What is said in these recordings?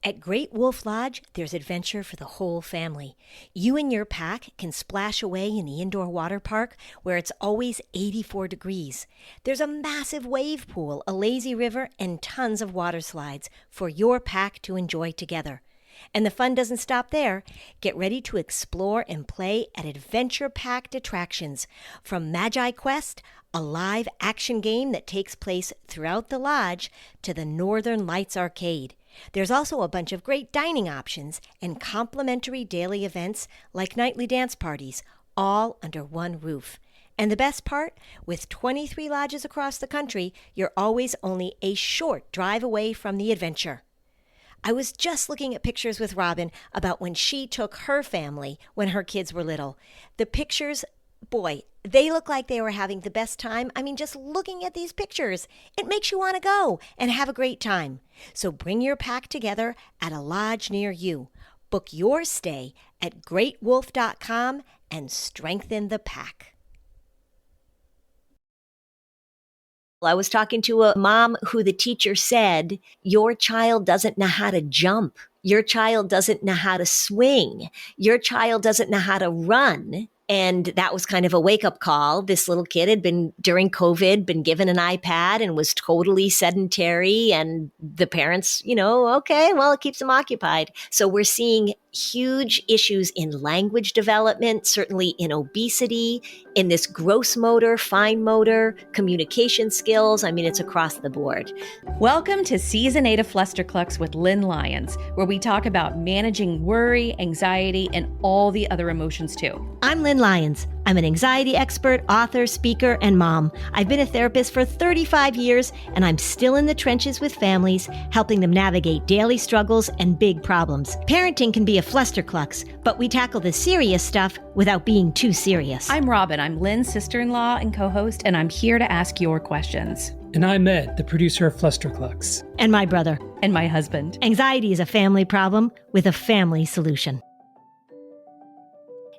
At Great Wolf Lodge, there's adventure for the whole family. You and your pack can splash away in the indoor water park where it's always 84 degrees. There's a massive wave pool, a lazy river, and tons of water slides for your pack to enjoy together. And the fun doesn't stop there. Get ready to explore and play at adventure-packed attractions, from Magi Quest, a live action game that takes place throughout the lodge, to the Northern Lights Arcade. There's also a bunch of great dining options and complimentary daily events like nightly dance parties, all under one roof. And the best part, with 23 lodges across the country, you're always only a short drive away from the adventure. I was just looking at pictures with Robin about when she took her family when her kids were little. The pictures, boy, they look like they were having the best time. I mean, just looking at these pictures, it makes you want to go and have a great time. So bring your pack together at a lodge near you. Book your stay at greatwolf.com and strengthen the pack. I was talking to a mom who the teacher said, your child doesn't know how to jump. Your child doesn't know how to swing. Your child doesn't know how to run. And that was kind of a wake-up call. This little kid had been, during COVID, been given an iPad and was totally sedentary. And the parents, okay, well, it keeps them occupied. So we're seeing huge issues in language development, certainly in obesity, in this gross motor, fine motor, communication skills. I mean, it's across the board. Welcome to Season 8 of Flusterclux with Lynn Lyons, where we talk about managing worry, anxiety, and all the other emotions too. I'm Lynn Lyons. I'm an anxiety expert, author, speaker, and mom. I've been a therapist for 35 years, and I'm still in the trenches with families, helping them navigate daily struggles and big problems. Parenting can be a flusterclux, but we tackle the serious stuff without being too serious. I'm Robin. I'm Lynn's sister-in-law and co-host, and I'm here to ask your questions. And I'm Ed, the producer of Flusterclux. And my brother. And my husband. Anxiety is a family problem with a family solution.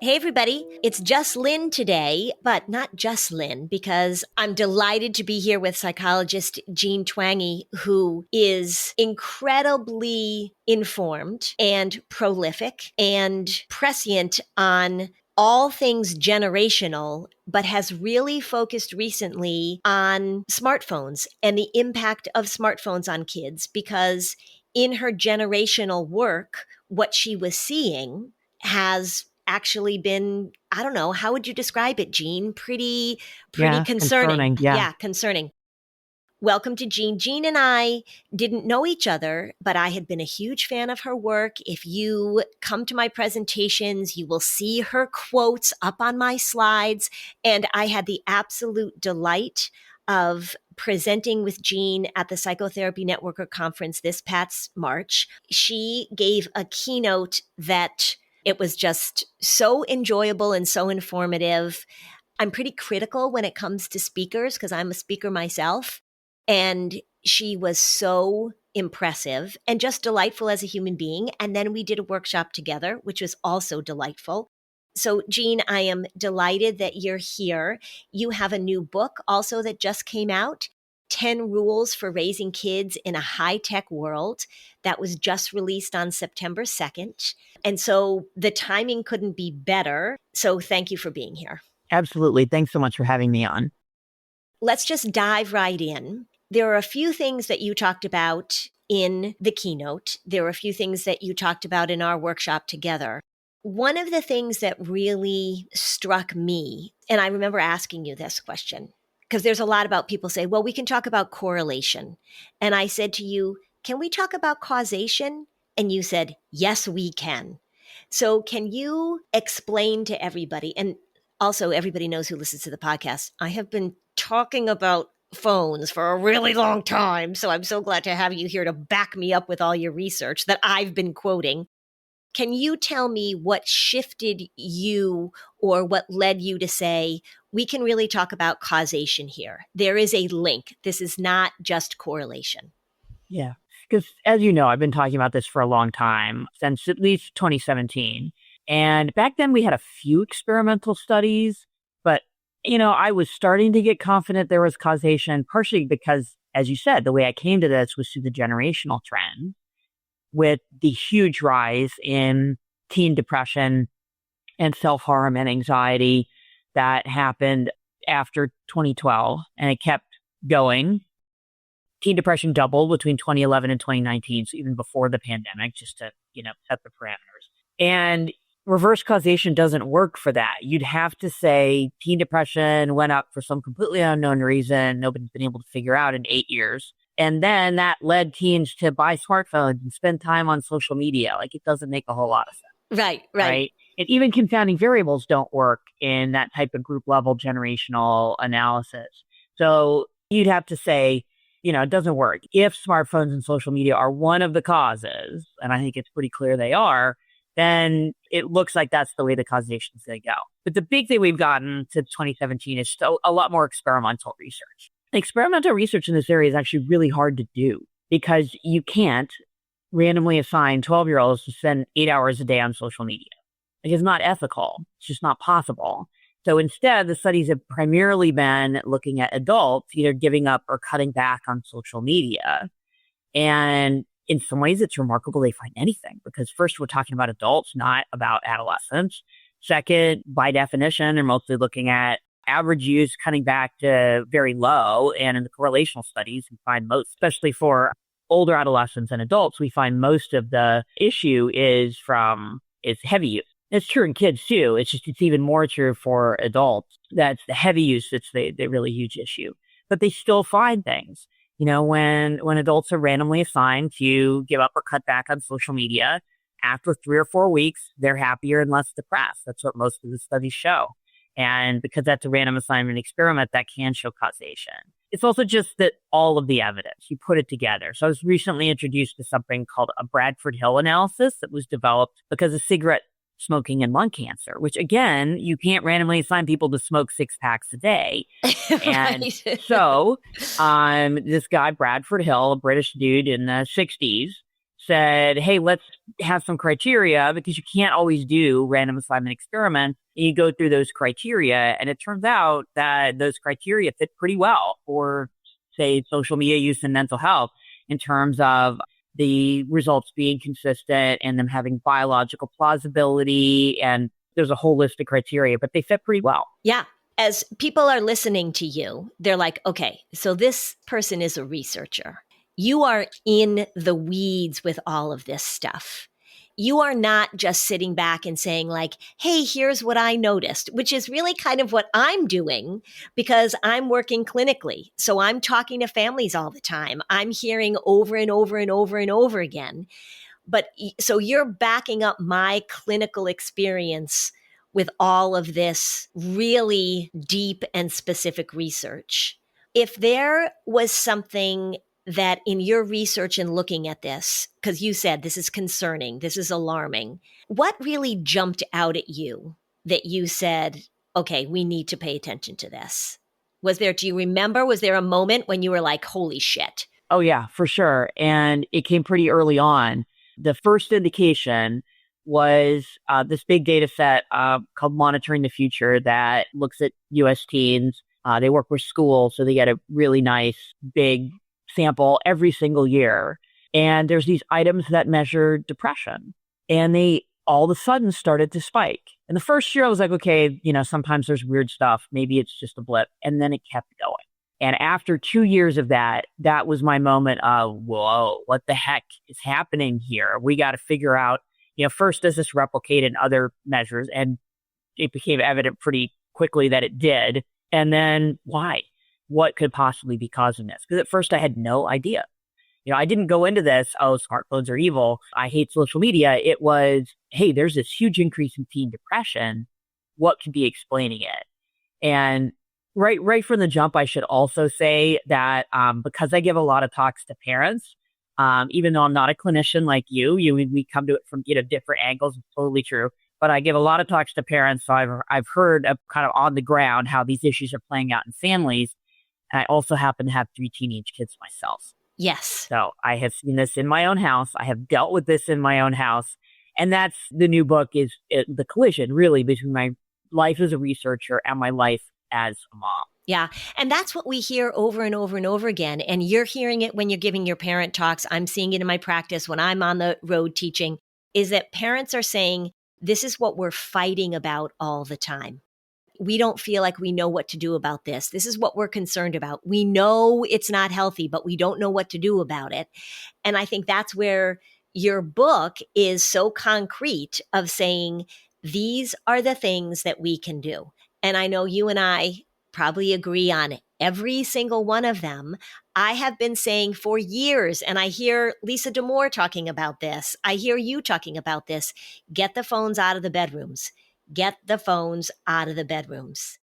Hey everybody, it's just Lynn today, but not just Lynn, because I'm delighted to be here with psychologist Jean Twenge, who is incredibly informed and prolific and prescient on all things generational, but has really focused recently on smartphones and the impact of smartphones on kids, because in her generational work, what she was seeing has actually been, I don't know, how would you describe it, Jean? Pretty concerning. Concerning. Welcome to Jean. Jean and I didn't know each other, but I had been a huge fan of her work. If you come to my presentations, you will see her quotes up on my slides. And I had the absolute delight of presenting with Jean at the Psychotherapy Networker Conference this past March. She gave a keynote that it was just so enjoyable and so informative. I'm pretty critical when it comes to speakers because I'm a speaker myself. And she was so impressive and just delightful as a human being. And then we did a workshop together, which was also delightful. So, Jean, I am delighted that you're here. You have a new book also that just came out, 10 Rules for Raising Kids in a High-Tech World. That was just released on September 2nd. And so the timing couldn't be better. So thank you for being here. Absolutely. Thanks so much for having me on. Let's just dive right in. There are a few things that you talked about in the keynote. There are a few things that you talked about in our workshop together. One of the things that really struck me, and I remember asking you this question, because there's a lot about people say, well, we can talk about correlation. And I said to you, can we talk about causation? And you said, yes, we can. So can you explain to everybody, and also everybody knows who listens to the podcast, I have been talking about phones for a really long time. So I'm so glad to have you here to back me up with all your research that I've been quoting. Can you tell me what shifted you or what led you to say, we can really talk about causation here? There is a link. This is not just correlation. Yeah, because as you know, I've been talking about this for a long time, since at least 2017. And back then we had a few experimental studies, but, I was starting to get confident there was causation, partially because, as you said, the way I came to this was through the generational trend. with the huge rise in teen depression and self-harm and anxiety that happened after 2012, and it kept going. Teen depression doubled between 2011 and 2019, so even before the pandemic, just to, set the parameters. And reverse causation doesn't work for that. You'd have to say teen depression went up for some completely unknown reason nobody's been able to figure out in 8 years. And then that led teens to buy smartphones and spend time on social media. Like, it doesn't make a whole lot of sense. Right. And even confounding variables don't work in that type of group level generational analysis. So you'd have to say, it doesn't work. If smartphones and social media are one of the causes, and I think it's pretty clear they are, then it looks like that's the way the causation is going to go. But the big thing we've gotten to 2017 is a lot more experimental research. Experimental research in this area is actually really hard to do because you can't randomly assign 12-year-olds to spend 8 hours a day on social media. It's not ethical. It's just not possible. So instead, the studies have primarily been looking at adults either giving up or cutting back on social media. And in some ways, it's remarkable they find anything because first, we're talking about adults, not about adolescents. Second, by definition, they're mostly looking at average use cutting back to very low. And in the correlational studies, we find most, especially for older adolescents and adults, we find most of the issue is heavy use. It's true in kids too. It's even more true for adults. That's the heavy use that's the really huge issue. But they still find things. When adults are randomly assigned to give up or cut back on social media, after 3 or 4 weeks, they're happier and less depressed. That's what most of the studies show. And because that's a random assignment experiment, that can show causation. It's also just that all of the evidence, you put it together. So I was recently introduced to something called a Bradford Hill analysis that was developed because of cigarette smoking and lung cancer, which again, you can't randomly assign people to smoke 6 packs a day. And so this guy, Bradford Hill, a British dude in the 60s, said, hey, let's have some criteria because you can't always do random assignment experiments. And you go through those criteria, and it turns out that those criteria fit pretty well for, say, social media use and mental health in terms of the results being consistent and them having biological plausibility. And there's a whole list of criteria, but they fit pretty well. Yeah. As people are listening to you, they're like, okay, so this person is a researcher. You are in the weeds with all of this stuff. You are not just sitting back and saying like, hey, here's what I noticed, which is really kind of what I'm doing because I'm working clinically. So I'm talking to families all the time. I'm hearing over and over and over and over again. But so you're backing up my clinical experience with all of this really deep and specific research. If there was something that in your research and looking at this, because you said this is concerning, this is alarming, what really jumped out at you that you said, okay, we need to pay attention to this? Do you remember, was there a moment when you were like, holy shit? Oh yeah, for sure. And it came pretty early on. The first indication was this big data set called Monitoring the Future that looks at U.S. teens. They work with schools, so they get a really nice big sample every single year. And there's these items that measure depression. And they all of a sudden started to spike. And the first year I was like, okay, sometimes there's weird stuff. Maybe it's just a blip. And then it kept going. And after 2 years of that, that was my moment of, whoa, what the heck is happening here? We got to figure out, first, does this replicate in other measures? And it became evident pretty quickly that it did. And then why? What could possibly be causing this? Because at first I had no idea. I didn't go into this, oh, smartphones are evil. I hate social media. It was, hey, there's this huge increase in teen depression. What could be explaining it? And right from the jump, I should also say that because I give a lot of talks to parents, even though I'm not a clinician like we come to it from different angles. It's totally true. But I give a lot of talks to parents, so I've heard kind of on the ground how these issues are playing out in families. And I also happen to have 3 teenage kids myself. Yes. So I have seen this in my own house. I have dealt with this in my own house. And that's the new book is the collision really between my life as a researcher and my life as a mom. Yeah. And that's what we hear over and over and over again. And you're hearing it when you're giving your parent talks. I'm seeing it in my practice when I'm on the road teaching, is that parents are saying, this is what we're fighting about all the time. We don't feel like we know what to do about this. This is what we're concerned about. We know it's not healthy, but we don't know what to do about it. And I think that's where your book is so concrete of saying, these are the things that we can do. And I know you and I probably agree on every single one of them. I have been saying for years, and I hear Lisa D'Amour talking about this. I hear you talking about this. Get the phones out of the bedrooms. Get the phones out of the bedrooms.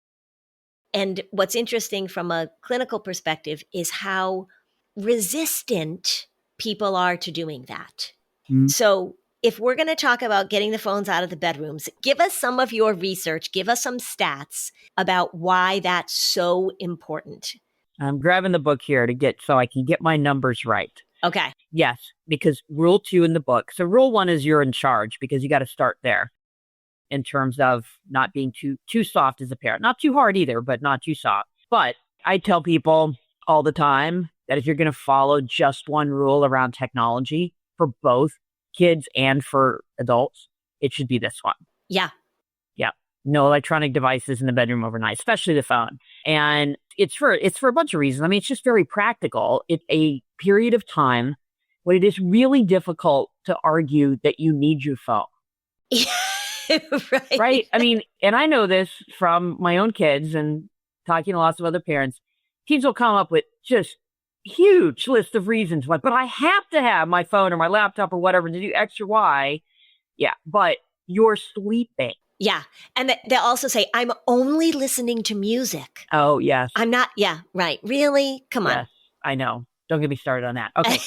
And what's interesting from a clinical perspective is how resistant people are to doing that. Mm. So if we're going to talk about getting the phones out of the bedrooms, give us some of your research, give us some stats about why that's so important. I'm grabbing the book here so I can get my numbers right. Okay. Yes, because rule 2 in the book. So rule 1 is you're in charge, because you got to start there in terms of not being too soft as a parent. Not too hard either, but not too soft. But I tell people all the time that if you're going to follow just one rule around technology for both kids and for adults, it should be this one. Yeah. Yeah. No electronic devices in the bedroom overnight, especially the phone. And it's for a bunch of reasons. I mean, it's just very practical. It's a period of time when it is really difficult to argue that you need your phone. Right. Right? I mean, and I know this from my own kids and talking to lots of other parents. Kids will come up with just huge list of reasons why, but I have to have my phone or my laptop or whatever to do X or Y. Yeah, but you're sleeping. Yeah. And they'll also say, I'm only listening to music. Oh, yes. I'm not. Yeah, right. Really? Come on. Yes, I know. Don't get me started on that. Okay.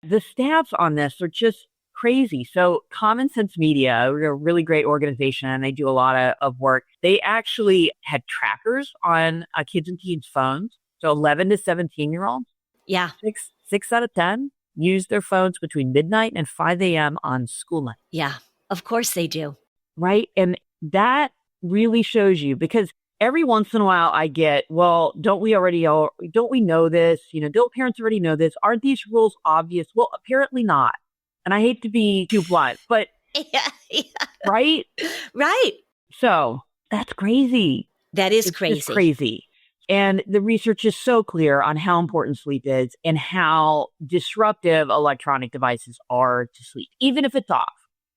The stats on this are just crazy. So Common Sense Media, we're a really great organization, and they do a lot of work. They actually had trackers on kids and teens' phones. So 11 to 17-year-olds. Yeah. Six out of 10 use their phones between midnight and 5 a.m. on school night. Yeah. Of course they do. Right? And that really shows you, because every once in a while I get, well, don't we know this? Don't parents already know this? Aren't these rules obvious? Well, apparently not. And I hate to be too blunt, but Yeah. right? Right. So that's crazy. That is It's crazy. just crazy. And the research is so clear on how important sleep is and how disruptive electronic devices are to sleep, even if it's off,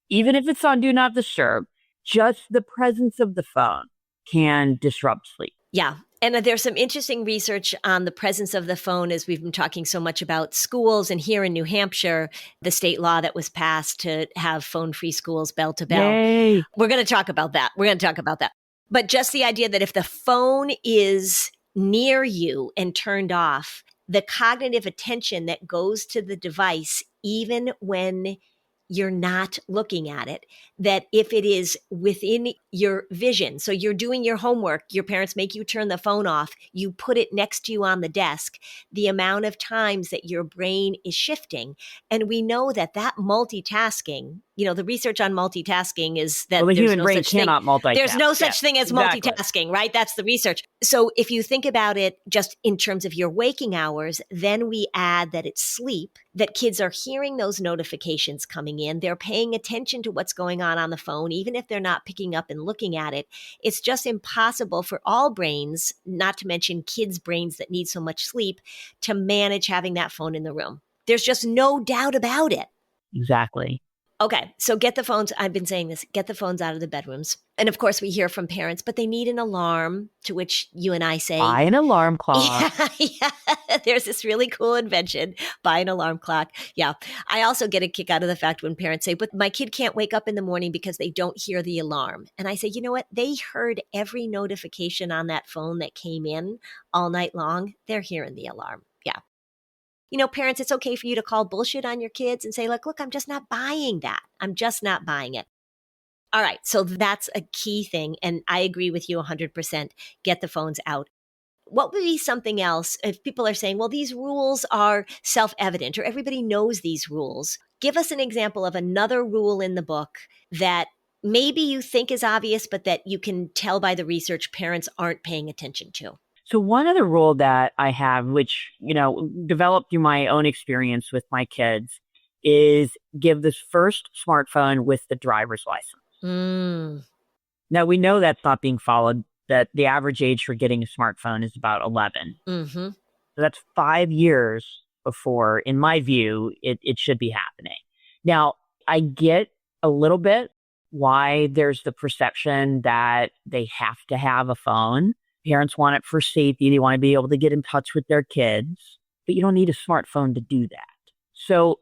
even if it's on Do Not Disturb. Just the presence of the phone can disrupt sleep. Yeah. And there's some interesting research on the presence of the phone, as we've been talking so much about schools. And here in New Hampshire, the state law that was passed to have phone-free schools bell to bell. Yay. We're going to talk about that. But just the idea that if the phone is near you and turned off, the cognitive attention that goes to the device, even when you're not looking at it, that if it is within your vision, so you're doing your homework, your parents make you turn the phone off, you put it next to you on the desk, the amount of times that your brain is shifting. And we know that multitasking, the research on multitasking is that the there's human no brain such thing. cannot multitask. There's no such thing as exactly. multitasking, right? That's the research. So if you think about it just in terms of your waking hours, then we add that it's sleep, that kids are hearing those notifications coming in. They're paying attention to what's going on the phone, even if they're not picking up and looking at it. It's just impossible for all brains, not to mention kids' brains that need so much sleep, to manage having that phone in the room. There's just no doubt about it. Exactly. Okay, so get the phones. I've been saying this, get the phones out of the bedrooms. And of course, we hear from parents, but they need an alarm, to which you and I say, buy an alarm clock. Yeah. There's this really cool invention, buy an alarm clock. Yeah. I also get a kick out of the fact when parents say, but my kid can't wake up in the morning because they don't hear the alarm. And I say, you know what? They heard every notification on that phone that came in all night long. They're hearing the alarm. Yeah. Parents, it's okay for you to call bullshit on your kids and say, look, I'm just not buying that. I'm just not buying it. All right. So that's a key thing. And I agree with you 100%. Get the phones out. What would be something else if people are saying, well, these rules are self-evident or everybody knows these rules? Give us an example of another rule in the book that maybe you think is obvious, but that you can tell by the research parents aren't paying attention to? So one other rule that I have, which, developed through my own experience with my kids, is give this first smartphone with the driver's license. Now, we know that's not being followed, that the average age for getting a smartphone is about 11. Mm-hmm. So that's 5 years before, in my view, it should be happening. Now, I get a little bit why there's the perception that they have to have a phone. Parents want it for safety. They want to be able to get in touch with their kids, but you don't need a smartphone to do that. So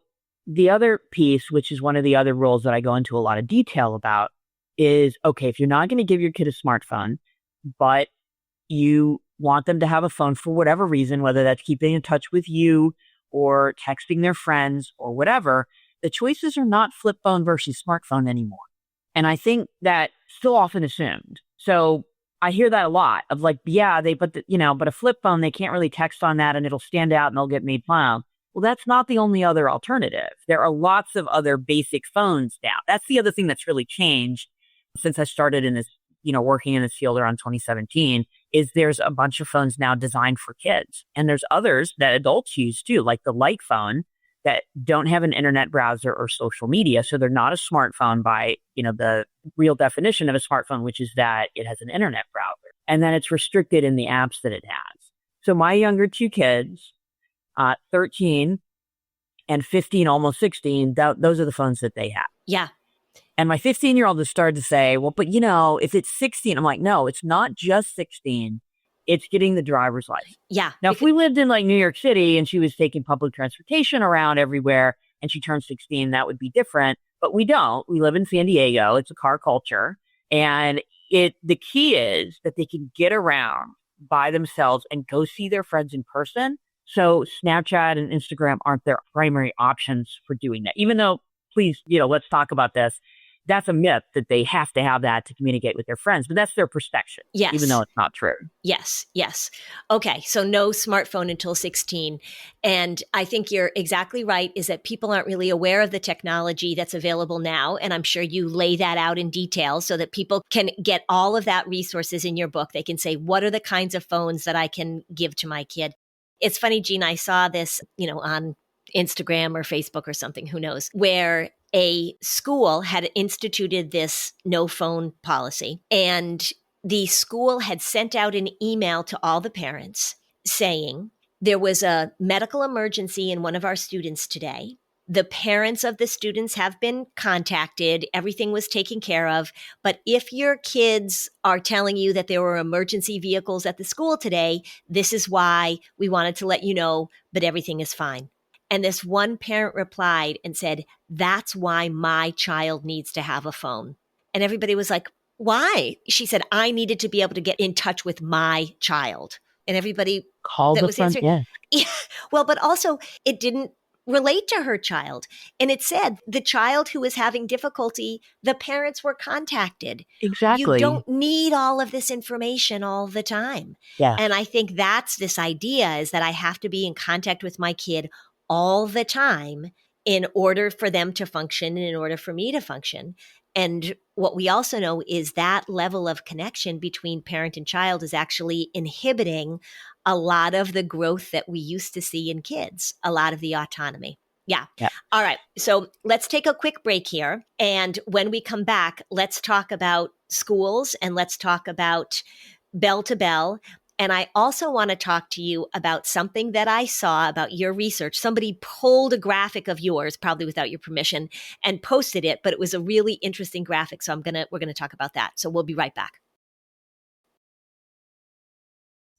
the other piece, which is one of the other rules that I go into a lot of detail about, is, okay, if you're not going to give your kid a smartphone, but you want them to have a phone for whatever reason, whether that's keeping in touch with you or texting their friends or whatever, the choices are not flip phone versus smartphone anymore. And I think that's still often assumed. So I hear that a lot of like, yeah, but a flip phone, they can't really text on that and it'll stand out and they'll get made fun of. Well, that's not the only other alternative. There are lots of other basic phones now. That's the other thing that's really changed since I started in this, working in this field around 2017, is there's a bunch of phones now designed for kids. And there's others that adults use too, like the light phone, that don't have an internet browser or social media. So they're not a smartphone by, the real definition of a smartphone, which is that it has an internet browser. And then it's restricted in the apps that it has. So my younger two kids, 13 and 15, almost 16, those are the phones that they have. Yeah. And my 15-year-old has started to say, well, but if it's 16, I'm like, no, it's not just 16. It's getting the driver's license. Yeah. Now, if we lived in like New York City and she was taking public transportation around everywhere and she turned 16, that would be different. But we don't. We live in San Diego. It's a car culture. And the key is that they can get around by themselves and go see their friends in person. So Snapchat and Instagram aren't their primary options for doing that. Even though, please, let's talk about this. That's a myth that they have to have that to communicate with their friends, but that's their perception. Yes. Even though it's not true. Yes. Okay. So no smartphone until 16. And I think you're exactly right, is that people aren't really aware of the technology that's available now. And I'm sure you lay that out in detail so that people can get all of that resources in your book. They can say, what are the kinds of phones that I can give to my kid? It's funny, Jean, I saw this, on Instagram or Facebook or something, who knows, where a school had instituted this no phone policy, and the school had sent out an email to all the parents saying there was a medical emergency in one of our students today. The parents of the students have been contacted. Everything was taken care of. But if your kids are telling you that there were emergency vehicles at the school today, this is why we wanted to let you know, but everything is fine. And this one parent replied and said, that's why my child needs to have a phone. And everybody was like, why? She said, I needed to be able to get in touch with my child. And everybody called the front desk. Yeah. Well, but also it didn't relate to her child. And it said the child who was having difficulty, the parents were contacted. Exactly. You don't need all of this information all the time. Yeah. And I think that's this idea, is that I have to be in contact with my kid all the time in order for them to function and in order for me to function. And what we also know is that level of connection between parent and child is actually inhibiting a lot of the growth that we used to see in kids, a lot of the autonomy. Yeah. All right. So let's take a quick break here. And when we come back, let's talk about schools and let's talk about bell to bell. And I also want to talk to you about something that I saw about your research. Somebody pulled a graphic of yours, probably without your permission, and posted it, but it was a really interesting graphic. So we're going to talk about that. So we'll be right back.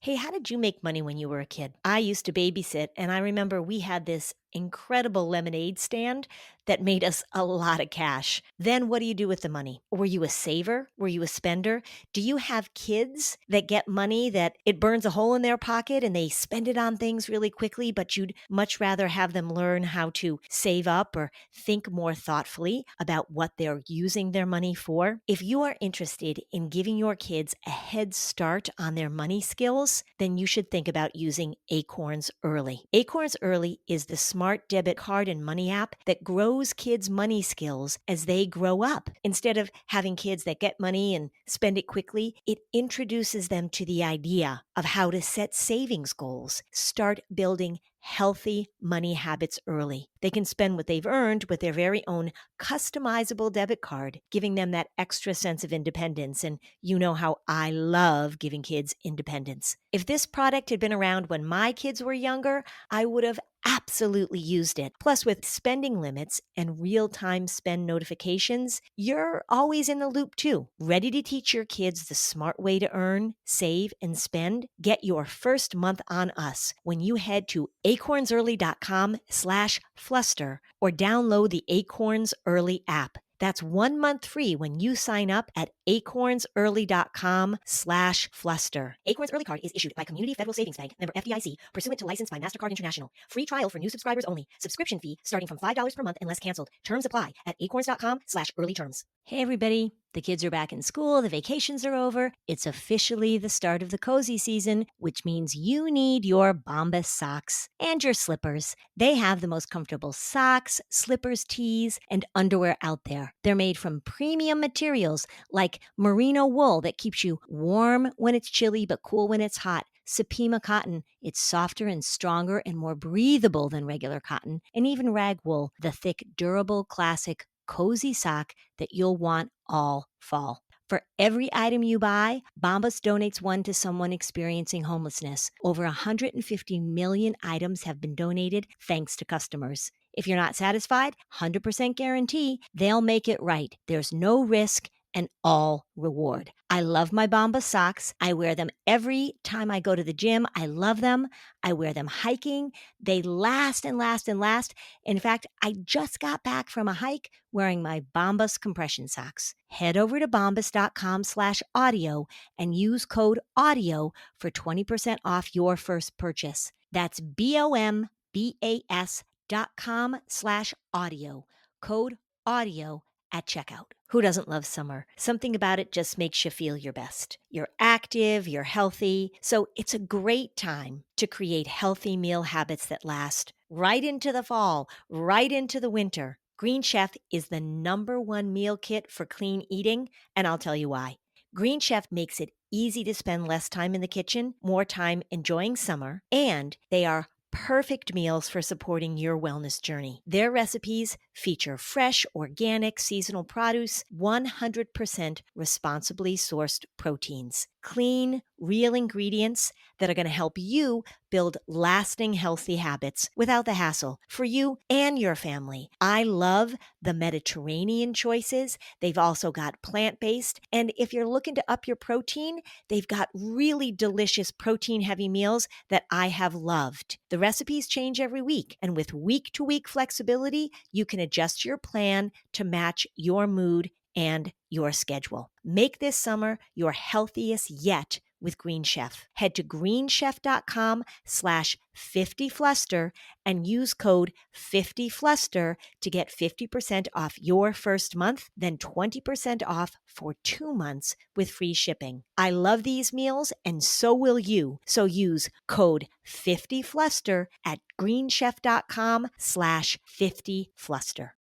Hey, how did you make money when you were a kid? I used to babysit, and I remember we had this incredible lemonade stand that made us a lot of cash. Then what do you do with the money? Were you a saver? Were you a spender? Do you have kids that get money that it burns a hole in their pocket and they spend it on things really quickly, but you'd much rather have them learn how to save up or think more thoughtfully about what they're using their money for? If you are interested in giving your kids a head start on their money skills, then you should think about using Acorns Early. Acorns Early is the smart smart debit card and money app that grows kids' money skills as they grow up. Instead of having kids that get money and spend it quickly, it introduces them to the idea of how to set savings goals, start building healthy money habits early. They can spend what they've earned with their very own customizable debit card, giving them that extra sense of independence. And you know how I love giving kids independence. If this product had been around when my kids were younger, I would have absolutely used it. Plus, with spending limits and real-time spend notifications, you're always in the loop too. Ready to teach your kids the smart way to earn, save, and spend? Get your first month on us when you head to acornsearly.com/fluster or download the Acorns Early app. That's 1 month free when you sign up at acornsearly.com/fluster. Acorns Early Card is issued by Community Federal Savings Bank, member FDIC, pursuant to license by MasterCard International. Free trial for new subscribers only. Subscription fee starting from $5 per month unless canceled. Terms apply at acorns.com/earlyterms. Hey everybody, the kids are back in school, the vacations are over. It's officially the start of the cozy season, which means you need your Bombas socks and your slippers. They have the most comfortable socks, slippers, tees, and underwear out there. They're made from premium materials like merino wool that keeps you warm when it's chilly but cool when it's hot. Supima cotton, it's softer and stronger and more breathable than regular cotton. And even rag wool, the thick, durable, classic, cozy sock that you'll want all fall. For every item you buy, Bombas donates one to someone experiencing homelessness. Over 150 million items have been donated thanks to customers. If you're not satisfied, 100% guarantee they'll make it right. There's no risk and all reward. I love my Bombas socks. I wear them every time I go to the gym. I love them. I wear them hiking. They last and last and last. In fact, I just got back from a hike wearing my Bombas compression socks. Head over to bombas.com/audio and use code AUDIO for 20% off your first purchase. That's bombas.com/audio. Code AUDIO at checkout. Who doesn't love summer? Something about it just makes you feel your best. You're active, you're healthy, so it's a great time to create healthy meal habits that last right into the fall, right into the winter. Green Chef is the #1 meal kit for clean eating, and I'll tell you why. Green Chef makes it easy to spend less time in the kitchen, more time enjoying summer, and they are perfect meals for supporting your wellness journey. Their recipes feature fresh, organic, seasonal produce, 100% responsibly sourced proteins, clean, real ingredients that are going to help you build lasting healthy habits without the hassle for you and your family. I love the Mediterranean choices. They've also got plant-based. And if you're looking to up your protein, they've got really delicious protein-heavy meals that I have loved. The recipes change every week. And with week-to-week flexibility, you can adjust your plan to match your mood and your schedule. Make this summer your healthiest yet with Green Chef. Head to greenchef.com/50fluster and use code 50fluster to get 50% off your first month, then 20% off for 2 months with free shipping. I love these meals and so will you. So use code 50fluster at greenchef.com/50fluster.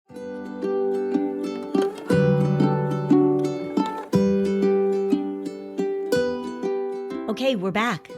Okay, we're back.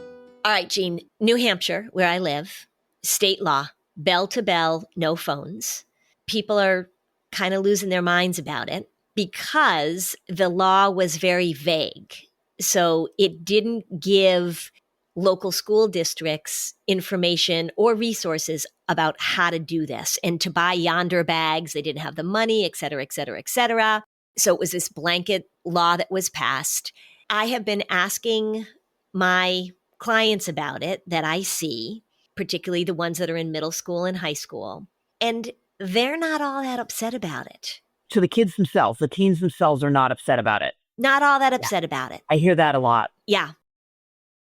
All right, Jean, New Hampshire, where I live, state law, bell to bell, no phones. People are kind of losing their minds about it because the law was very vague. So it didn't give local school districts information or resources about how to do this. And to buy yonder bags, they didn't have the money, et cetera, et cetera, et cetera. So it was this blanket law that was passed. I have been asking my clients about it that I see, particularly the ones that are in middle school and high school, and they're not all that upset about it. So the kids themselves, the teens themselves are not upset about it. Not all that upset about it. I hear that a lot. Yeah.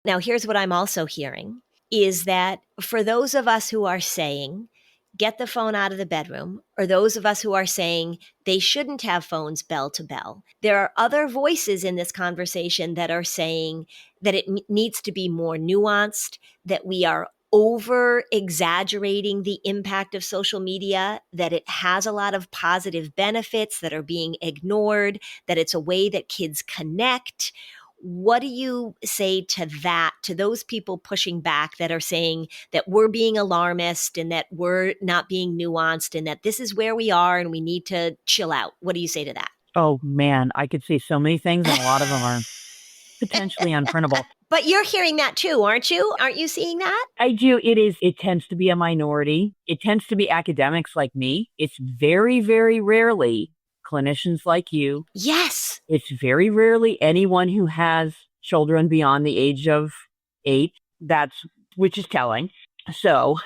Now, here's what I'm also hearing is that for those of us who are saying, get the phone out of the bedroom, or those of us who are saying they shouldn't have phones bell to bell, there are other voices in this conversation that are saying that it needs to be more nuanced, that we are over exaggerating the impact of social media, that it has a lot of positive benefits that are being ignored, that it's a way that kids connect. What do you say to that, to those people pushing back that are saying that we're being alarmist and that we're not being nuanced and that this is where we are and we need to chill out? What do you say to that? Oh man, I could say so many things, and a lot of them are potentially unprintable. But you're hearing that too, aren't you? Aren't you seeing that? I do. It tends to be a minority. It tends to be academics like me. It's very, very rarely clinicians like you. Yes. It's very rarely anyone who has children beyond the age of 8. Which is telling. So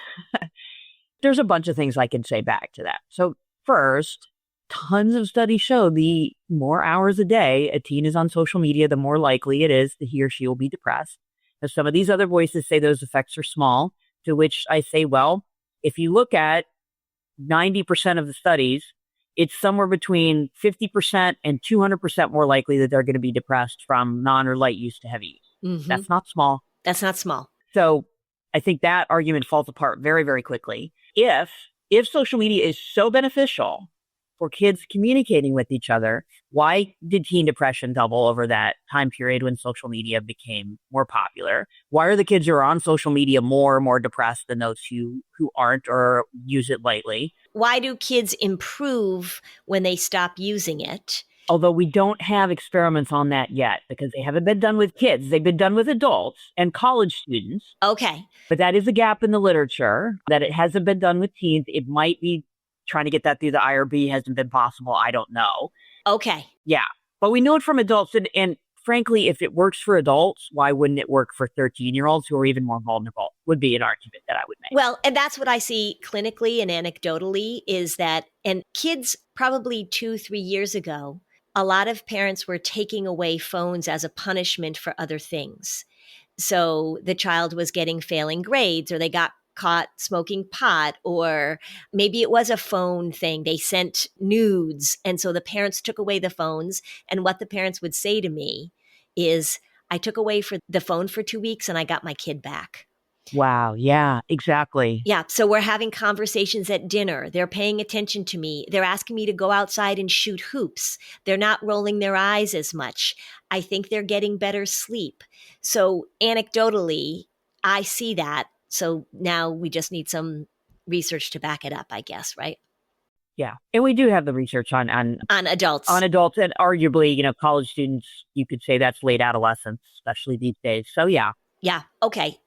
there's a bunch of things I can say back to that. So first, tons of studies show the more hours a day a teen is on social media, the more likely it is that he or she will be depressed. Now, some of these other voices say those effects are small, to which I say, well, if you look at 90% of the studies, it's somewhere between 50% and 200% more likely that they're going to be depressed from non or light use to heavy use. That's not small. That's not small. So I think that argument falls apart very, very quickly. If social media is so beneficial for kids communicating with each other, why did teen depression double over that time period when social media became more popular? Why are the kids who are on social media more depressed than those who aren't or use it lightly? Why do kids improve when they stop using it? Although we don't have experiments on that yet because they haven't been done with kids. They've been done with adults and college students. Okay. But that is a gap in the literature, that it hasn't been done with teens. It might be trying to get that through the IRB hasn't been possible. I don't know. Okay. Yeah. But we know it from adults. And frankly, if it works for adults, why wouldn't it work for 13-year-olds who are even more vulnerable? Would be an argument that I would make. Well, and that's what I see clinically and anecdotally is that, and kids probably 2-3 years ago, a lot of parents were taking away phones as a punishment for other things. So the child was getting failing grades, or they got caught smoking pot, or maybe it was a phone thing. They sent nudes. And so the parents took away the phones. And what the parents would say to me is, I took away for the phone for 2 weeks and I got my kid back. Wow. Yeah, exactly. Yeah. So we're having conversations at dinner. They're paying attention to me. They're asking me to go outside and shoot hoops. They're not rolling their eyes as much. I think they're getting better sleep. So anecdotally, I see that. So now we just need some research to back it up, I guess, right? Yeah. And we do have the research on adults. On adults, and arguably, college students, you could say that's late adolescence, especially these days. So yeah. Yeah. Okay.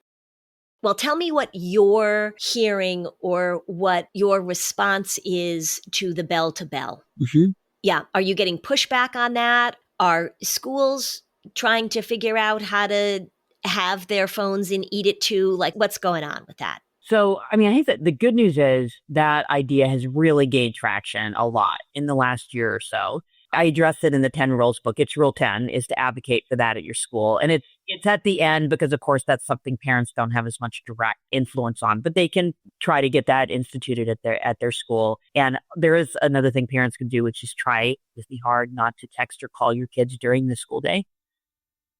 Well, tell me what you're hearing or what your response is to the bell to bell. Mm-hmm. Yeah. Are you getting pushback on that? Are schools trying to figure out how to have their phones in AUDIT too? Like, what's going on with that? So, I think that the good news is that idea has really gained traction a lot in the last year or so. I addressed it in the 10 rules book. It's rule 10 is to advocate for that at your school. And it's at the end because, of course, that's something parents don't have as much direct influence on, but they can try to get that instituted at their school. And there is another thing parents can do, which is try really hard not to text or call your kids during the school day.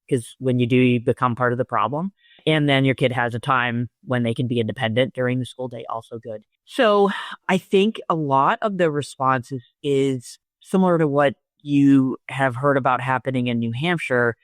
Because when you do, you become part of the problem. And then your kid has a time when they can be independent during the school day, also good. So I think a lot of the responses is similar to what you have heard about happening in New Hampshire,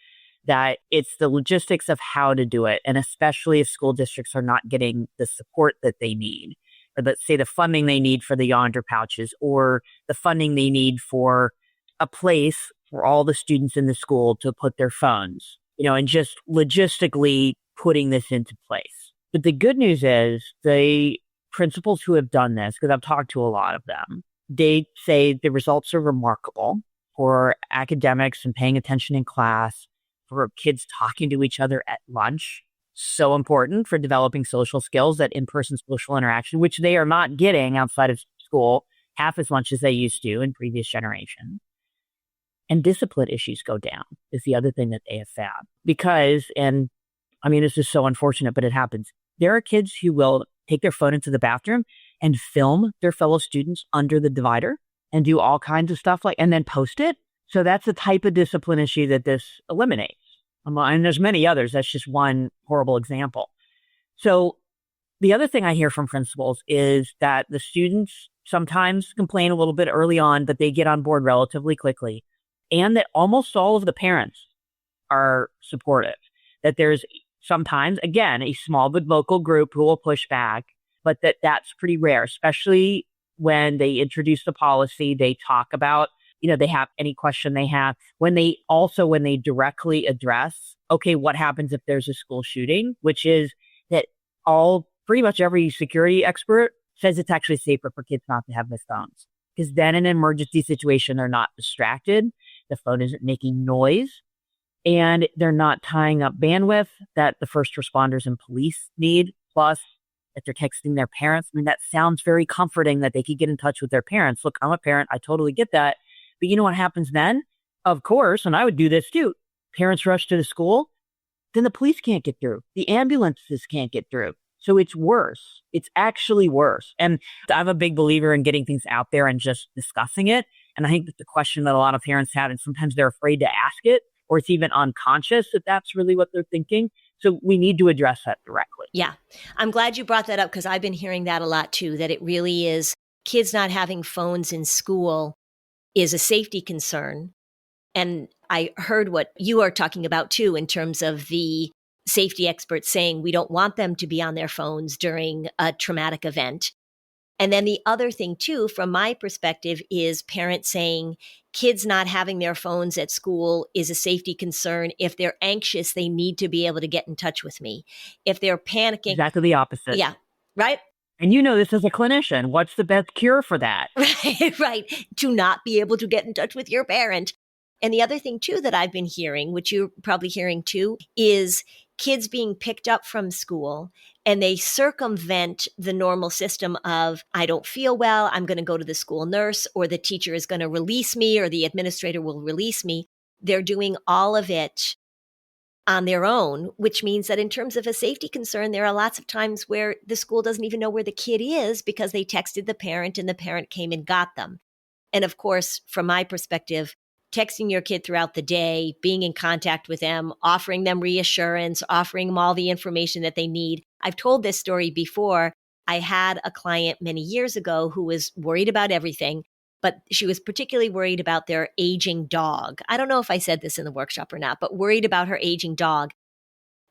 that it's the logistics of how to do it. And especially if school districts are not getting the support that they need, or let's say the funding they need for the yonder pouches, or the funding they need for a place for all the students in the school to put their phones, and just logistically putting this into place. But the good news is the principals who have done this, because I've talked to a lot of them, they say the results are remarkable for academics and paying attention in class, for kids talking to each other at lunch. So important for developing social skills, that in-person social interaction, which they are not getting outside of school half as much as they used to in previous generations. And discipline issues go down is the other thing that they have found. Because, and this is so unfortunate, but it happens. There are kids who will take their phone into the bathroom and film their fellow students under the divider and do all kinds of stuff and then post it. So that's the type of discipline issue that this eliminates. And there's many others. That's just one horrible example. So The other thing I hear from principals is that the students sometimes complain a little bit early on, but they get on board relatively quickly, and that almost all of the parents are supportive. That there's sometimes, again, a small but vocal group who will push back, but that's pretty rare, especially when they introduce the policy, they talk about, they have any question they have. When they directly address, okay, what happens if there's a school shooting, which is that pretty much every security expert says it's actually safer for kids not to have their phones. Because then in an emergency situation, they're not distracted. The phone isn't making noise. And they're not tying up bandwidth that the first responders and police need. Plus, if they're texting their parents, that sounds very comforting that they could get in touch with their parents. Look, I'm a parent. I totally get that. But you know what happens then? Of course, and I would do this too. Parents rush to the school. Then the police can't get through. The ambulances can't get through. So it's worse. It's actually worse. And I'm a big believer in getting things out there and just discussing it. And I think that's the question that a lot of parents have, and sometimes they're afraid to ask it, or it's even unconscious that that's really what they're thinking. So we need to address that directly. Yeah. I'm glad you brought that up because I've been hearing that a lot too, that it really is kids not having phones in school is a safety concern. And I heard what you are talking about too, in terms of the safety experts saying we don't want them to be on their phones during a traumatic event. And then the other thing too, from my perspective, is parents saying kids not having their phones at school is a safety concern. If they're anxious, they need to be able to get in touch with me. If they're panicking. Exactly the opposite. Yeah. Right. And this as a clinician, what's the best cure for that? Right. To not be able to get in touch with your parent. And the other thing too that I've been hearing, which you're probably hearing too, is kids being picked up from school and they circumvent the normal system of, I don't feel well, I'm going to go to the school nurse, or the teacher is going to release me, or the administrator will release me. They're doing all of it on their own, which means that in terms of a safety concern, there are lots of times where the school doesn't even know where the kid is because they texted the parent and the parent came and got them. And of course, from my perspective, texting your kid throughout the day, being in contact with them, offering them reassurance, offering them all the information that they need. I've told this story before. I had a client many years ago who was worried about everything, but she was particularly worried about their aging dog. I don't know if I said this in the workshop or not, but worried about her aging dog.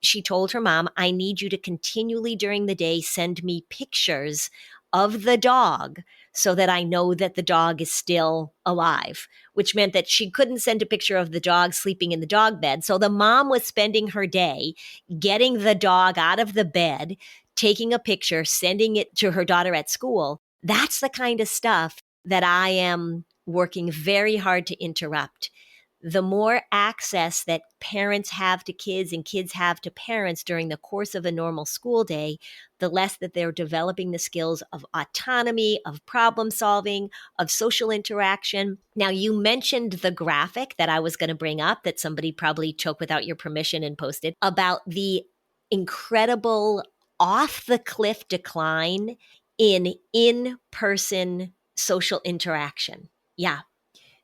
She told her mom, I need you to continually during the day send me pictures of the dog so that I know that the dog is still alive, which meant that she couldn't send a picture of the dog sleeping in the dog bed. So the mom was spending her day getting the dog out of the bed, taking a picture, sending it to her daughter at school. That's the kind of stuff that I am working very hard to interrupt. The more access that parents have to kids and kids have to parents during the course of a normal school day, the less that they're developing the skills of autonomy, of problem solving, of social interaction. Now, you mentioned the graphic that I was going to bring up that somebody probably took without your permission and posted about the incredible off-the-cliff decline in in-person social interaction. Yeah.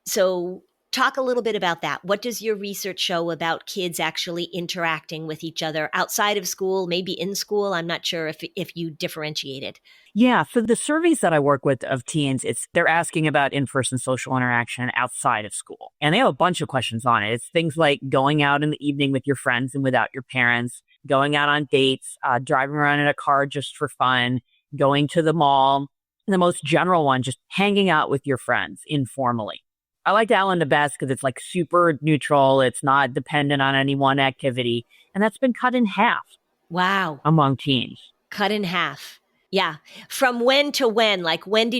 So talk a little bit about that. What does your research show about kids actually interacting with each other outside of school, maybe in school? I'm not sure if you differentiated. Yeah. So the surveys that I work with of teens, they're asking about in-person social interaction outside of school. And they have a bunch of questions on it. It's things like going out in the evening with your friends and without your parents, going out on dates, driving around in a car just for fun, going to the mall. And the most general one, just hanging out with your friends informally. I like that one the best because it's like super neutral. It's not dependent on any one activity. And that's been cut in half. Wow. Among teens. Cut in half. Yeah. From when to when? Like when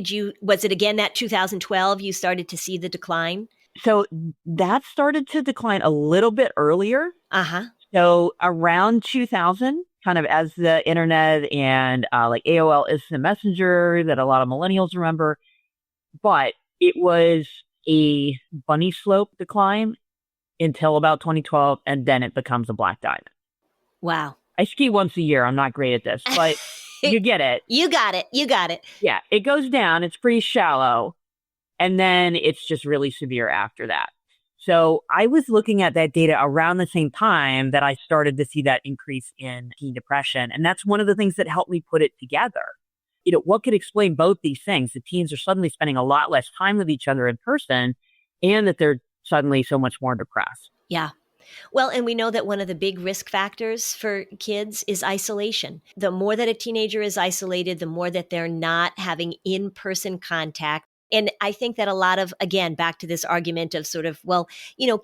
was it again that 2012 you started to see the decline? So that started to decline a little bit earlier. Uh-huh. So around 2000, kind of as the internet and like AOL Instant Messenger that a lot of millennials remember. But it was a bunny slope decline until about 2012, and then it becomes a black diamond. Wow. I ski once a year. I'm not great at this, but you get it. You got it. You got it. Yeah, it goes down. It's pretty shallow, and then it's just really severe after that. So I was looking at that data around the same time that I started to see that increase in teen depression. And that's one of the things that helped me put it together. What could explain both these things? The teens are suddenly spending a lot less time with each other in person, and that they're suddenly so much more depressed. Yeah. Well, and we know that one of the big risk factors for kids is isolation. The more that a teenager is isolated, the more that they're not having in-person contact. And I think that a lot of, again, back to this argument of sort of, well,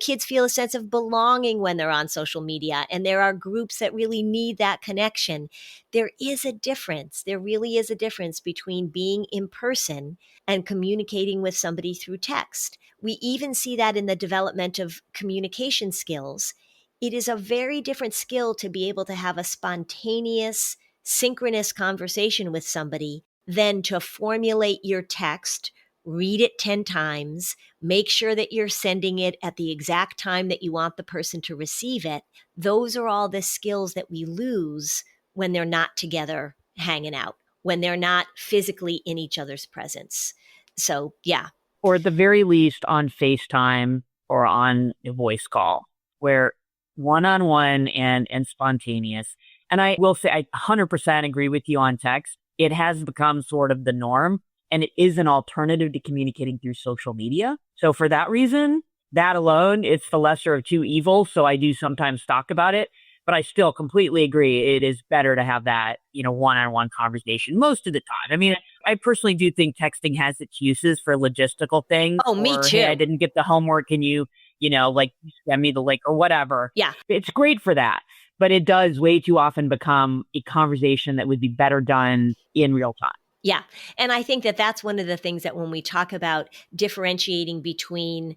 kids feel a sense of belonging when they're on social media, and there are groups that really need that connection. There is a difference. There really is a difference between being in person and communicating with somebody through text. We even see that in the development of communication skills. It is a very different skill to be able to have a spontaneous, synchronous conversation with somebody than to formulate your text, read it 10 times, make sure that you're sending it at the exact time that you want the person to receive it. Those are all the skills that we lose when they're not together hanging out, when they're not physically in each other's presence. So, yeah. Or at the very least on FaceTime or on a voice call, where one-on-one and spontaneous. And I will say I 100% agree with you on text. It has become sort of the norm, and it is an alternative to communicating through social media. So for that reason, that alone, it's the lesser of two evils. So I do sometimes talk about it, but I still completely agree. It is better to have that, one-on-one conversation most of the time. I mean, I personally do think texting has its uses for logistical things. Oh, me too. Hey, I didn't get the homework. Can you, send me the link or whatever? Yeah. It's great for that. But it does way too often become a conversation that would be better done in real time. Yeah. And I think that that's one of the things that when we talk about differentiating between,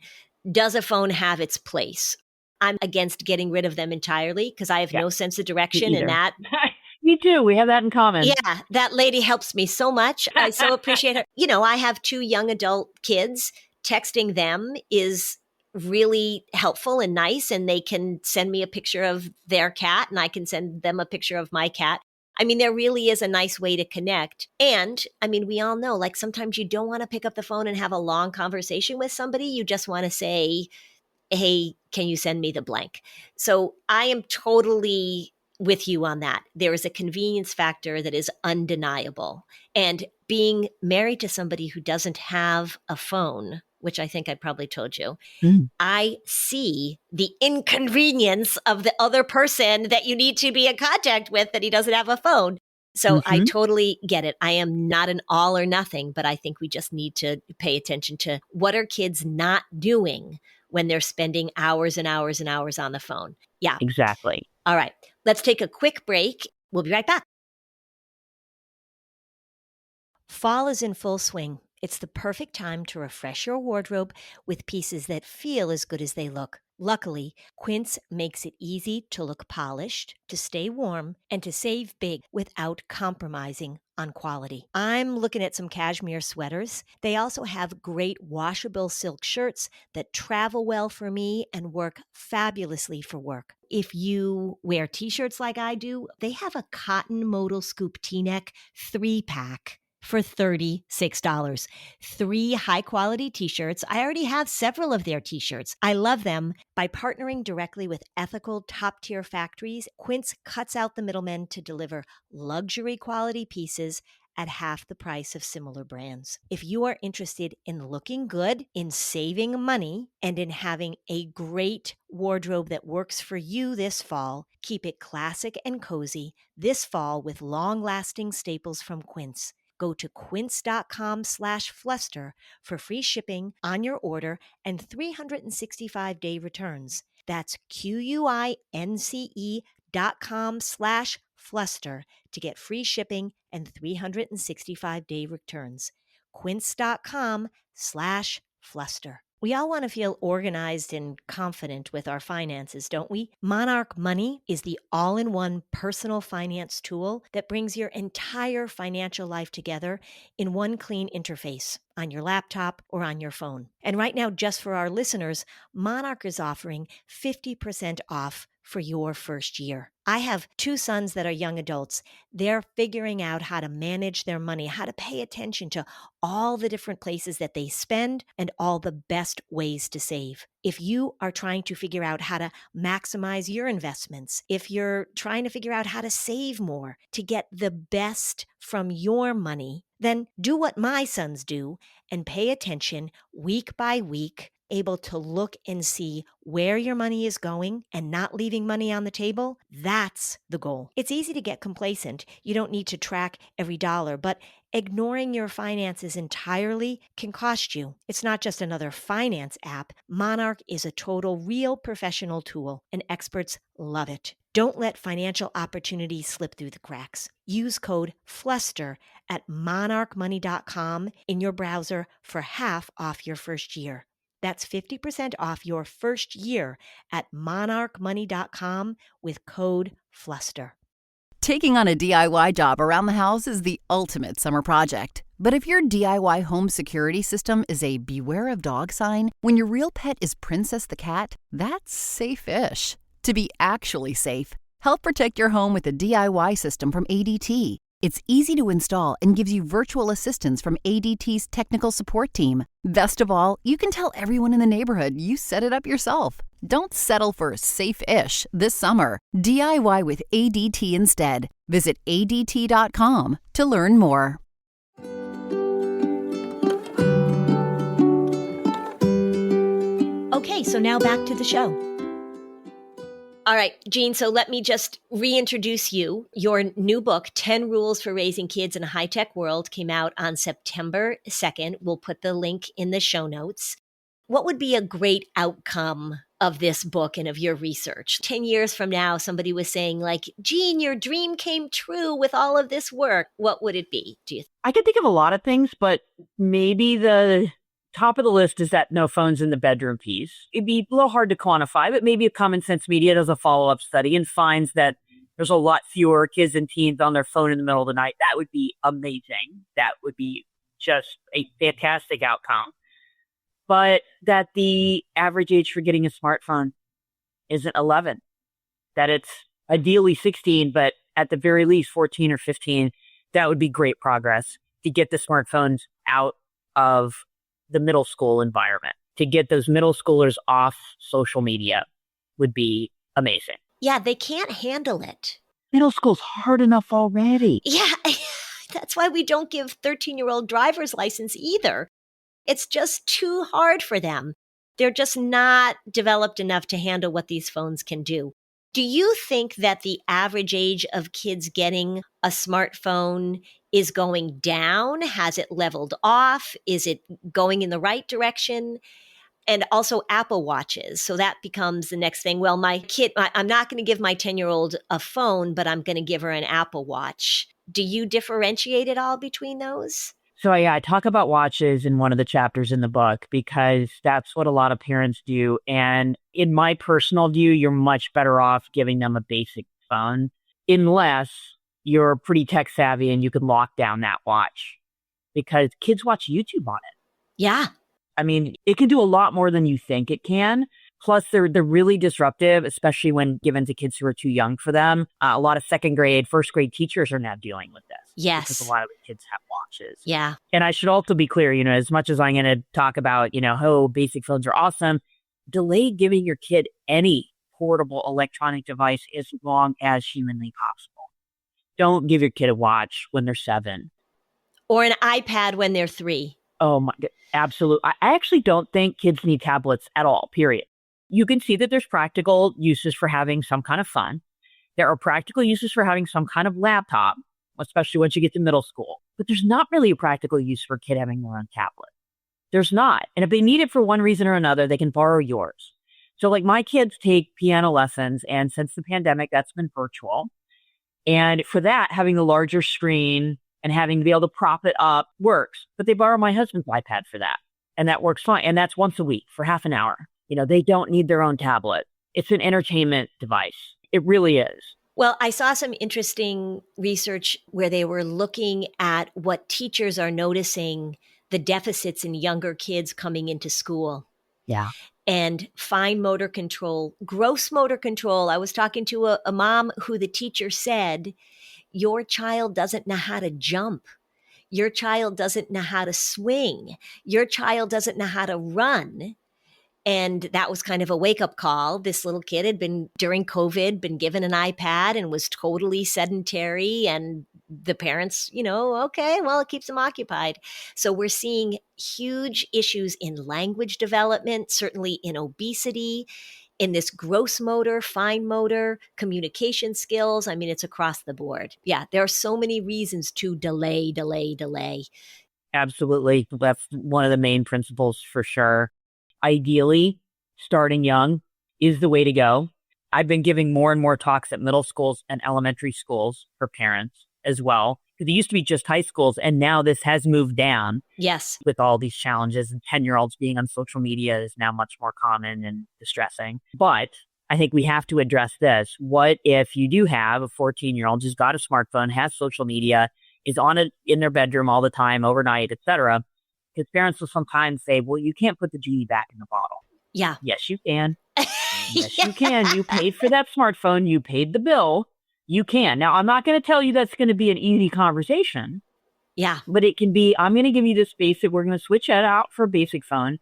does a phone have its place? I'm against getting rid of them entirely because I have no sense of direction in that. Me too. We have that in common. Yeah. That lady helps me so much. I so appreciate her. I have 2 young adult kids. Texting them is really helpful and nice. And they can send me a picture of their cat and I can send them a picture of my cat. I mean, there really is a nice way to connect. And I mean, we all know, like sometimes you don't want to pick up the phone and have a long conversation with somebody. You just want to say, hey, can you send me the blank? So I am totally with you on that. There is a convenience factor that is undeniable. And being married to somebody who doesn't have a phone, which I think I probably told you, I see the inconvenience of the other person that you need to be in contact with that he doesn't have a phone. So I totally get it. I am not an all or nothing, but I think we just need to pay attention to what are kids not doing when they're spending hours and hours and hours on the phone. Yeah. Exactly. All right. Let's take a quick break. We'll be right back. Fall is in full swing. It's the perfect time to refresh your wardrobe with pieces that feel as good as they look. Luckily, Quince makes it easy to look polished, to stay warm, and to save big without compromising on quality. I'm looking at some cashmere sweaters. They also have great washable silk shirts that travel well for me and work fabulously for work. If you wear t-shirts like I do, they have a cotton modal scoop t-neck 3-pack for $36. 3 high-quality t-shirts. I already have several of their t-shirts. I love them. By partnering directly with ethical top-tier factories, Quince cuts out the middlemen to deliver luxury quality pieces at half the price of similar brands. If you are interested in looking good, in saving money, and in having a great wardrobe that works for you this fall, keep it classic and cozy this fall with long-lasting staples from Quince. Go to quince.com/fluster for free shipping on your order and 365-day returns. That's QUINCE.com/fluster to get free shipping and 365-day returns. Quince.com/fluster. We all want to feel organized and confident with our finances, don't we? Monarch Money is the all-in-one personal finance tool that brings your entire financial life together in one clean interface on your laptop or on your phone. And right now, just for our listeners, Monarch is offering 50% off for your first year. I have two sons that are young adults. They're figuring out how to manage their money, how to pay attention to all the different places that they spend and all the best ways to save. If you are trying to figure out how to maximize your investments, if you're trying to figure out how to save more to get the best from your money, then do what my sons do and pay attention week by week, able to look and see where your money is going and not leaving money on the table. That's the goal. It's easy to get complacent. You don't need to track every dollar, but ignoring your finances entirely can cost you. It's not just another finance app. Monarch is a total real professional tool, and experts love it. Don't let financial opportunities slip through the cracks. Use code FLUSTER at monarchmoney.com in your browser for half off your first year. That's 50% off your first year at monarchmoney.com with code FLUSTER. Taking on a DIY job around the house is the ultimate summer project. But if your DIY home security system is a beware of dog sign, when your real pet is Princess the cat, that's safe-ish. To be actually safe, help protect your home with a DIY system from ADT. It's easy to install and gives you virtual assistance from ADT's technical support team. Best of all, you can tell everyone in the neighborhood you set it up yourself. Don't settle for safe-ish this summer. DIY with ADT instead. Visit ADT.com to learn more. Okay, so now back to the show. All right, Jean, so let me just reintroduce you. Your new book, 10 Rules for Raising Kids in a High-Tech World, came out on September 2nd. We'll put the link in the show notes. What would be a great outcome of this book and of your research? 10 years from now, somebody was saying like, Jean, your dream came true with all of this work. What would it be, do you think? I can think of a lot of things, but maybe the top of the list is that no phones in the bedroom piece. It'd be a little hard to quantify, but maybe a Common Sense Media does a follow-up study and finds that there's a lot fewer kids and teens on their phone in the middle of the night. That would be amazing. That would be just a fantastic outcome. But that the average age for getting a smartphone isn't 11, that it's ideally 16, but at the very least 14 or 15, that would be great progress to get the smartphones out of the middle school environment. To get those middle schoolers off social media would be amazing. Yeah, they can't handle it. Middle school's hard enough already. Yeah, that's why we don't give 13-year-old driver's license either. It's just too hard for them. They're just not developed enough to handle what these phones can do. Do you think that the average age of kids getting a smartphone is going down? Has it leveled off? Is it going in the right direction? And also Apple Watches. So that becomes the next thing. Well, my kid, I'm not going to give my 10-year-old a phone, but I'm going to give her an Apple Watch. Do you differentiate at all between those? So yeah, I talk about watches in one of the chapters in the book because that's what a lot of parents do. And in my personal view, you're much better off giving them a basic phone unless you're pretty tech savvy and you can lock down that watch because kids watch YouTube on it. Yeah. I mean, it can do a lot more than you think it can. Plus, they're really disruptive, especially when given to kids who are too young for them. A lot of second grade, first grade teachers are now dealing with this. Yes. Because a lot of the kids have watches. Yeah. And I should also be clear, as much as I'm going to talk about, basic phones are awesome, delay giving your kid any portable electronic device as long as humanly possible. Don't give your kid a watch when they're 7. Or an iPad when they're 3. Oh my God, absolutely. I actually don't think kids need tablets at all, period. You can see that there's practical uses for having some kind of fun. There are practical uses for having some kind of laptop, especially once you get to middle school. But there's not really a practical use for a kid having their own tablet. There's not. And if they need it for one reason or another, they can borrow yours. So like my kids take piano lessons, and since the pandemic, that's been virtual. And for that, having the larger screen and having to be able to prop it up works. But they borrow my husband's iPad for that. And that works fine. And that's once a week for half an hour. They don't need their own tablet. It's an entertainment device. It really is. Well, I saw some interesting research where they were looking at what teachers are noticing the deficits in younger kids coming into school. Yeah. and fine motor control, gross motor control. I was talking to a mom who the teacher said, your child doesn't know how to jump. Your child doesn't know how to swing. Your child doesn't know how to run. And that was kind of a wake-up call. This little kid had been, during COVID, been given an iPad and was totally sedentary. And the parents, okay, well, it keeps them occupied. So we're seeing huge issues in language development, certainly in obesity, in this gross motor, fine motor, communication skills. I mean, it's across the board. Yeah, there are so many reasons to delay. Absolutely. That's one of the main principles for sure. Ideally, starting young is the way to go. I've been giving more and more talks at middle schools and elementary schools for parents as well. Because it used to be just high schools, and now this has moved down. Yes. With all these challenges, and 10-year-olds being on social media is now much more common and distressing. But I think we have to address this. What if you do have a 14-year-old who's got a smartphone, has social media, is on it in their bedroom all the time, overnight, etc.? Because parents will sometimes say, well, you can't put the genie back in the bottle. Yeah. Yes, you can. Yes, you can. You paid for that smartphone. You paid the bill. You can. Now, I'm not going to tell you that's going to be an easy conversation. Yeah. But it can be, I'm going to give you this basic, we're going to switch that out for a basic phone.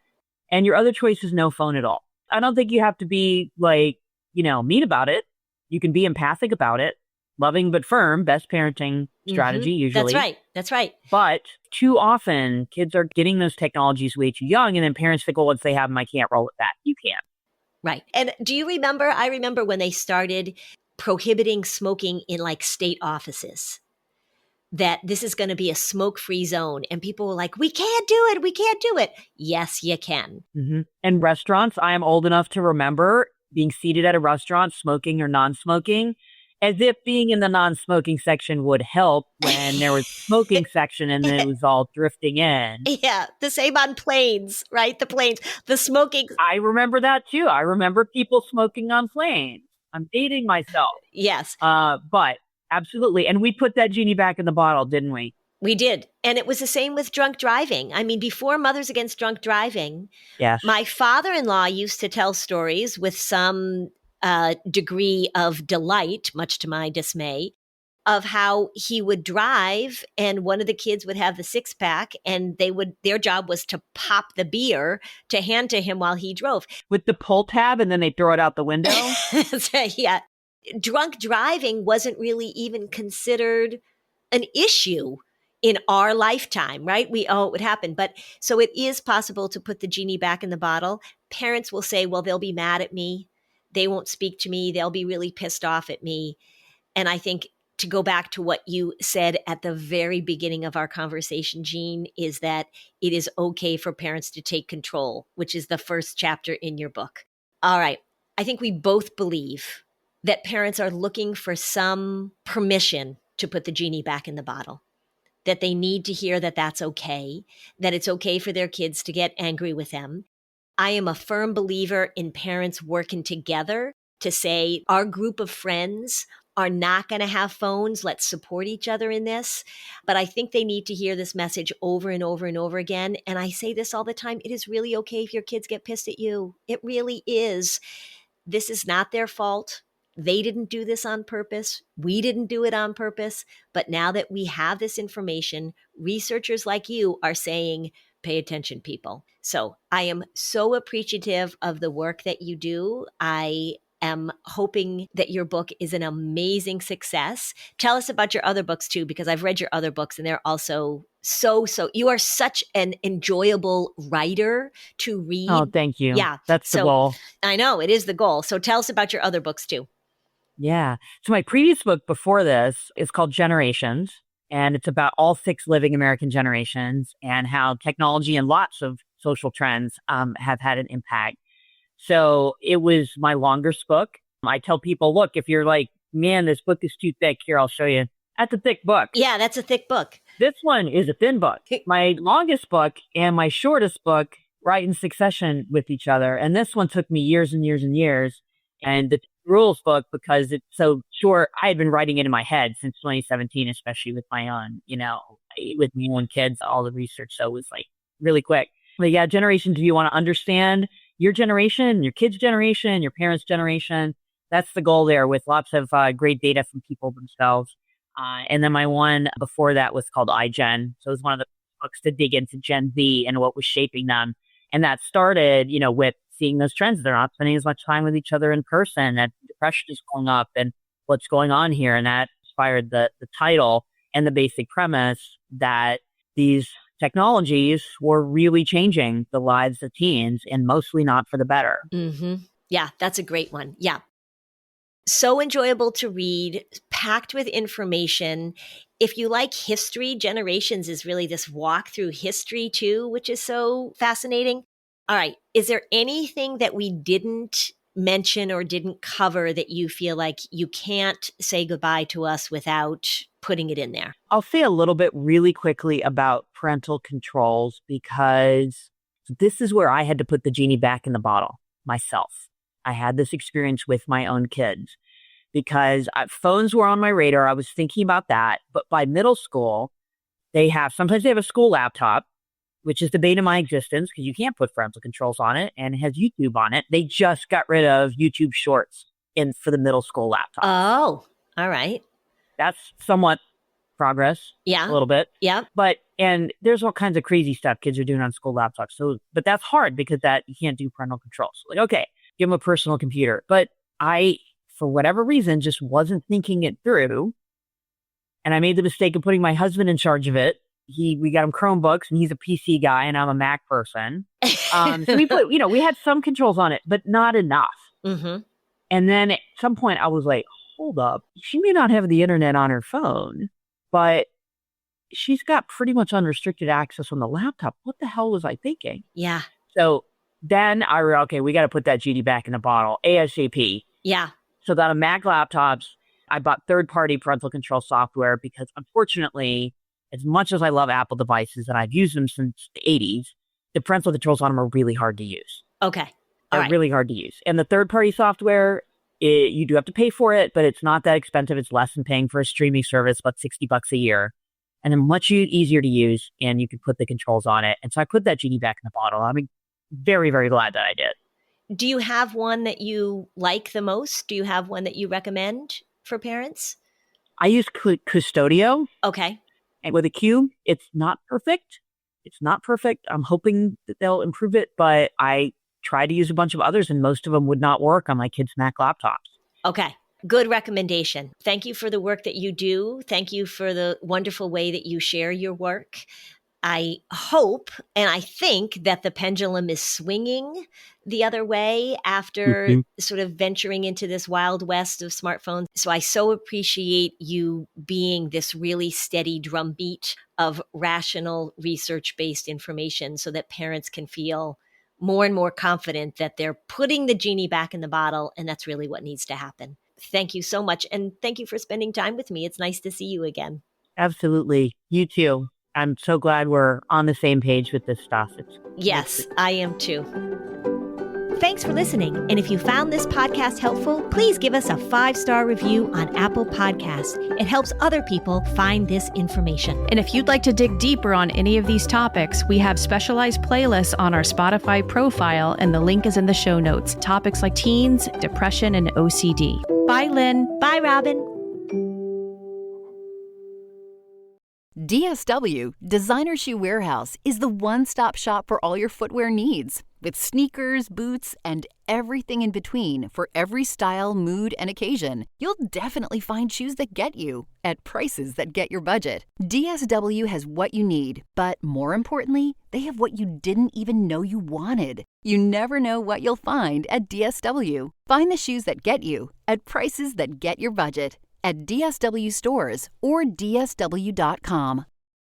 And your other choice is no phone at all. I don't think you have to be mean about it. You can be empathic about it. Loving but firm, best parenting strategy usually. That's right. But too often, kids are getting those technologies way too young, and then parents think, well, once they have them, I can't roll with that. You can't. Right. And do you remember, I remember when they started prohibiting smoking in state offices, that this is going to be a smoke-free zone. And people were like, we can't do it. Yes, you can. Mm-hmm. And restaurants, I am old enough to remember being seated at a restaurant, smoking or non-smoking, as if being in the non-smoking section would help when there was smoking section and then it was all drifting in. Yeah, the same on planes, right? The planes, the smoking. I remember that too. I remember people smoking on planes. I'm dating myself. Yes. But absolutely. And we put that genie back in the bottle, didn't we? We did. And it was the same with drunk driving. I mean, before Mothers Against Drunk Driving, yes, my father-in-law used to tell stories with some degree of delight, much to my dismay, of how he would drive and one of the kids would have the six-pack and their job was to pop the beer to hand to him while he drove. With the pull tab, and then they throw it out the window? So, yeah. Drunk driving wasn't really even considered an issue in our lifetime, right? It would happen. But so it is possible to put the genie back in the bottle. Parents will say, well, they'll be mad at me. They won't speak to me. They'll be really pissed off at me. And I think to go back to what you said at the very beginning of our conversation, Jean, is that it is okay for parents to take control, which is the first chapter in your book. All right. I think we both believe that parents are looking for some permission to put the genie back in the bottle, that they need to hear that that's okay, that it's okay for their kids to get angry with them. I am a firm believer in parents working together to say our group of friends are not going to have phones. Let's support each other in this. But I think they need to hear this message over and over and over again. And I say this all the time. It is really okay if your kids get pissed at you. It really is. This is not their fault. They didn't do this on purpose. We didn't do it on purpose. But now that we have this information, researchers like you are saying, pay attention, people. So I am so appreciative of the work that you do. I am hoping that your book is an amazing success. Tell us about your other books too, because I've read your other books and they're also so, you are such an enjoyable writer to read. Oh, thank you. Yeah. That's the goal. I know it is the goal. So tell us about your other books too. Yeah. So my previous book before this is called Generations, and it's about all 6 living American generations and how technology and lots of social trends have had an impact. So it was my longest book. I tell people, look, if you're like, man, this book is too thick, here, I'll show you. That's a thick book. Yeah, that's a thick book. This one is a thin book. My longest book and my shortest book write in succession with each other. And this one took me years and years and years. And the rules book, because it's so short, I had been writing it in my head since 2017, especially with my own, with my own kids, all the research. So it was like really quick. But yeah, Generations, if you want to understand your generation, your kids' generation, your parents' generation. That's the goal there, with lots of great data from people themselves. And then my one before that was called iGen. So it was one of the books to dig into Gen Z and what was shaping them. And that started, with seeing those trends. They're not spending as much time with each other in person, that depression is going up and what's going on here. And that inspired the title and the basic premise that these technologies were really changing the lives of teens, and mostly not for the better. Mm-hmm. Yeah, that's a great one. Yeah. So enjoyable to read, packed with information. If you like history, Generations is really this walk through history too, which is so fascinating. All right. Is there anything that we didn't mention or didn't cover that you feel like you can't say goodbye to us without putting it in there? I'll say a little bit really quickly about parental controls, because this is where I had to put the genie back in the bottle myself. I had this experience with my own kids because phones were on my radar. I was thinking about that. But by middle school, sometimes they have a school laptop, which is the bane of my existence because you can't put parental controls on it, and it has YouTube on it. They just got rid of YouTube Shorts for the middle school laptop. Oh, all right. That's somewhat progress. Yeah. A little bit. Yeah. And there's all kinds of crazy stuff kids are doing on school laptops. But that's hard because you can't do parental controls. Like, okay, give them a personal computer. But I, for whatever reason, just wasn't thinking it through. And I made the mistake of putting my husband in charge of it. We got him Chromebooks, and he's a PC guy and I'm a Mac person. So we had some controls on it, but not enough. Mm-hmm. And then at some point I was like, hold up, she may not have the internet on her phone, but she's got pretty much unrestricted access on the laptop. What the hell was I thinking? Yeah. So then I realized, okay, we got to put that genie back in the bottle ASAP. Yeah. So that on Mac laptops, I bought third-party parental control software because, unfortunately, as much as I love Apple devices and I've used them since the 80s, the parental controls on them are really hard to use. Okay. They're really hard to use. And the third-party software, you do have to pay for it, but it's not that expensive. It's less than paying for a streaming service, about $60 a year. And then much easier to use, and you can put the controls on it. And so I put that genie back in the bottle. I'm very, very glad that I did. Do you have one that you like the most? Do you have one that you recommend for parents? I use Custodio. Okay. And with a Q, it's not perfect. I'm hoping that they'll improve it, but I tried to use a bunch of others, and most of them would not work on my kids' Mac laptops. Okay. Good recommendation. Thank you for the work that you do. Thank you for the wonderful way that you share your work. I hope and I think that the pendulum is swinging the other way after sort of venturing into this wild west of smartphones. So I so appreciate you being this really steady drumbeat of rational, research-based information so that parents can feel more and more confident that they're putting the genie back in the bottle, and that's really what needs to happen. Thank you so much. And thank you for spending time with me. It's nice to see you again. Absolutely. You too. I'm so glad we're on the same page with this stuff. Yes, I am too. Thanks for listening. And if you found this podcast helpful, please give us a 5-star review on Apple Podcasts. It helps other people find this information. And if you'd like to dig deeper on any of these topics, we have specialized playlists on our Spotify profile, and the link is in the show notes. Topics like teens, depression, and OCD. Bye, Lynn. Bye, Robin. DSW, Designer Shoe Warehouse, is the one-stop shop for all your footwear needs. With sneakers, boots, and everything in between for every style, mood, and occasion, you'll definitely find shoes that get you at prices that get your budget. DSW has what you need, but more importantly, they have what you didn't even know you wanted. You never know what you'll find at DSW. Find the shoes that get you at prices that get your budget at DSW stores or DSW.com.